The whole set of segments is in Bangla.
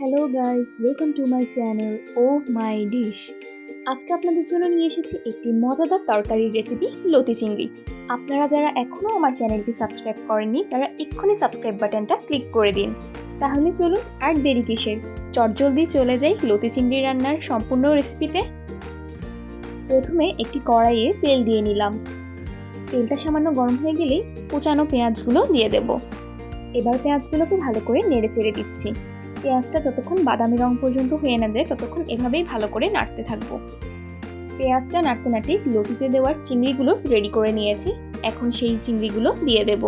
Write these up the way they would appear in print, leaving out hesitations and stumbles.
Hello guys, welcome to my channel oh my dish. আজকে আপনাদের জন্য নিয়ে এসেছি একটি মজাদার তরকারির রেসিপি, লতি চিংড়ি। আপনারা যারা এখনও আমার চ্যানেলটি সাবস্ক্রাইব করেননি তারা এক্ষুনি সাবস্ক্রাইব বাটনটা ক্লিক করে দিন। তাহলে চলুন আর দেরি কিসের, চটজলদি চলে যাই লতি চিংড়ি রান্নার সম্পূর্ণ রেসিপিতে। প্রথমে একটি কড়াইয়ে তেল দিয়ে নিলাম। তেলটা সামান্য গরম হয়ে গেলেই কুচানো পেঁয়াজগুলো দিয়ে দেব। এবার পেঁয়াজগুলোকে ভালো করে নেড়ে চেড়ে দিচ্ছি। পেঁয়াজটা যতক্ষণ বাদামি রং পর্যন্ত হয়ে না যায় ততক্ষণ এভাবেই ভালো করে নাড়তে থাকবো। পেঁয়াজটা নাড়তে নাড়তে লতিতে দেওয়ার চিংড়িগুলো রেডি করে নিয়েছি। এখন সেই চিংড়িগুলো দিয়ে দেব।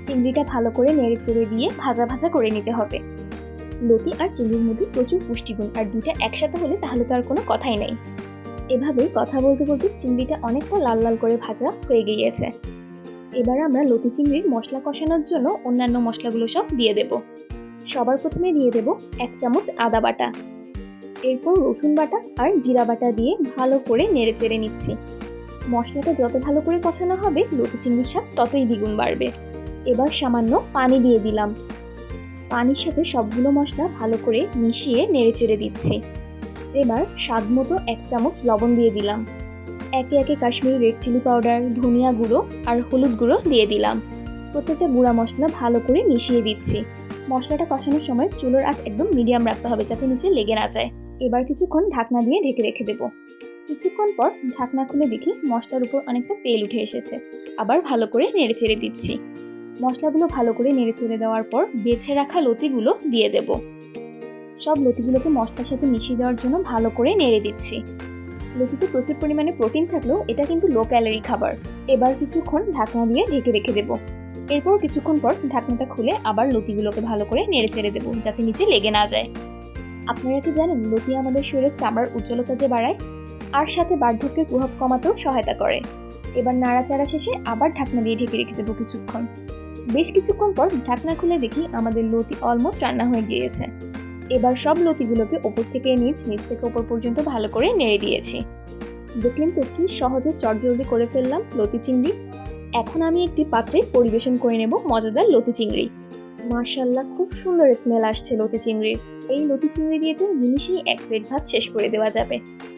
চিংড়িটা ভালো করে নেড়ে চেড়ে দিয়ে ভাজা ভাজা করে নিতে হবে। লতি আর চিংড়ির মধ্যে প্রচুর পুষ্টিগুণ, আর দুইটা একসাথে হলে তাহলে তো আর কোনো কথাই নেই। এভাবেই কথা বলতে বলতে চিংড়িটা অনেকটা লাল লাল করে ভাজা হয়ে গিয়েছে। এবার আমরা লতি চিংড়ির মশলা কষানোর জন্য অন্যান্য মশলাগুলো সব দিয়ে দেব। সবার প্রথমে দিয়ে দেব 1 চামচ আদা বাটা, এরপর রসুন বাটা আর জিরা বাটা দিয়ে ভালো করে নেড়ে চেড়ে নিচ্ছি। মশলাটা যত ভালো করে কষানো হবে লতি চিংড়ির স্বাদ ততই দ্বিগুণ বাড়বে। এবার সামান্য পানি দিয়ে দিলাম। পানির সাথে সবগুলো মশলা ভালো করে মিশিয়ে নেড়ে চেড়ে দিচ্ছি। এবার স্বাদ মতো 1 চামচ লবণ দিয়ে দিলাম। একে একে কাশ্মীরি রেড চিলি পাউডার, ধনিয়া গুঁড়ো আর হলুদ গুঁড়ো দিয়ে দিলাম। প্রত্যেকটা গুঁড়া মশলা ভালো করে মিশিয়ে দিচ্ছি। মশলাটা কষানোর সময় চুলোর আঁচ একদম মিডিয়াম রাখতে হবে যাতে নিচে লেগে না যায়। এবার কিছুক্ষণ ঢাকনা দিয়ে ঢেকে রেখে দেব। কিছুক্ষণ পর ঢাকনা খুলে দেখি মশলার উপর অনেকটা তেল উঠে এসেছে। আবার ভালো করে নেড়ে চেড়ে দিচ্ছি। মশলাগুলো ভালো করে নেড়ে চেড়ে দেওয়ার পর বেছে রাখা লতিগুলো দিয়ে দেব। সব লতিগুলোকে মশলার সাথে মিশিয়ে দেওয়ার জন্য ভালো করে নেড়ে দিচ্ছি। লতিতে প্রচুর পরিমাণে প্রোটিন থাকলেও এটা কিন্তু লো ক্যালোরি খাবার। এবার কিছুক্ষণ ঢাকনা দিয়ে ঢেকে রেখে দেব। এরপর কিছুক্ষণ পর ঢাকনাটা খুলে আবার লতিগুলোকে ভালো করে নেড়ে চেড়ে দেবো যাতে নিচে লেগে না যায়। আপনারা কি জানেন লতি আমাদের শরীরের চামড়ার উজ্জ্বলতা যে বাড়ায়, আর সাথে বার্ধক্যের প্রভাব কমাতেও সহায়তা করে। এবার নাড়াচাড়া শেষে আবার ঢাকনা দিয়ে ঢেকে রেখে দেবো কিছুক্ষণ। বেশ কিছুক্ষণ পর ঢাকনা খুলে দেখি আমাদের লতি অলমোস্ট রান্না হয়ে গিয়েছে। এবার সব লতিগুলোকে ওপর থেকে নিচ থেকে ওপর পর্যন্ত ভালো করে নেড়ে দিয়েছি। দেখলেন তো কি সহজে চটজলদি করে ফেললাম লতি চিংড়ি। এখন আমি একটি পাত্রে পরিবেশন করে নেব মজাদার লতি চিংড়ি। মাশাআল্লাহ, খুব সুন্দর স্মেল আসছে লতি চিংড়ির। এই লতি চিংড়ি দিয়ে তো নিমিশেই 1 প্লেট ভাত শেষ করে দেওয়া যাবে।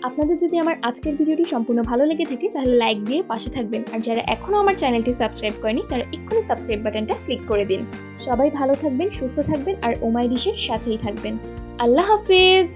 আপনাদের যদি আমার আজকের ভিডিওটি সম্পূর্ণ ভালো লেগে থাকে তাহলে লাইক দিয়ে পাশে থাকবেন, আর যারা এখনও আমার চ্যানেলটি সাবস্ক্রাইব করেনি তারা এক্ষুনি সাবস্ক্রাইব বাটনটা ক্লিক করে দিন। সবাই ভালো থাকবেন, সুস্থ থাকবেন আর ও মাই ডিশের সাথেই থাকবেন। আল্লাহ হাফেজ।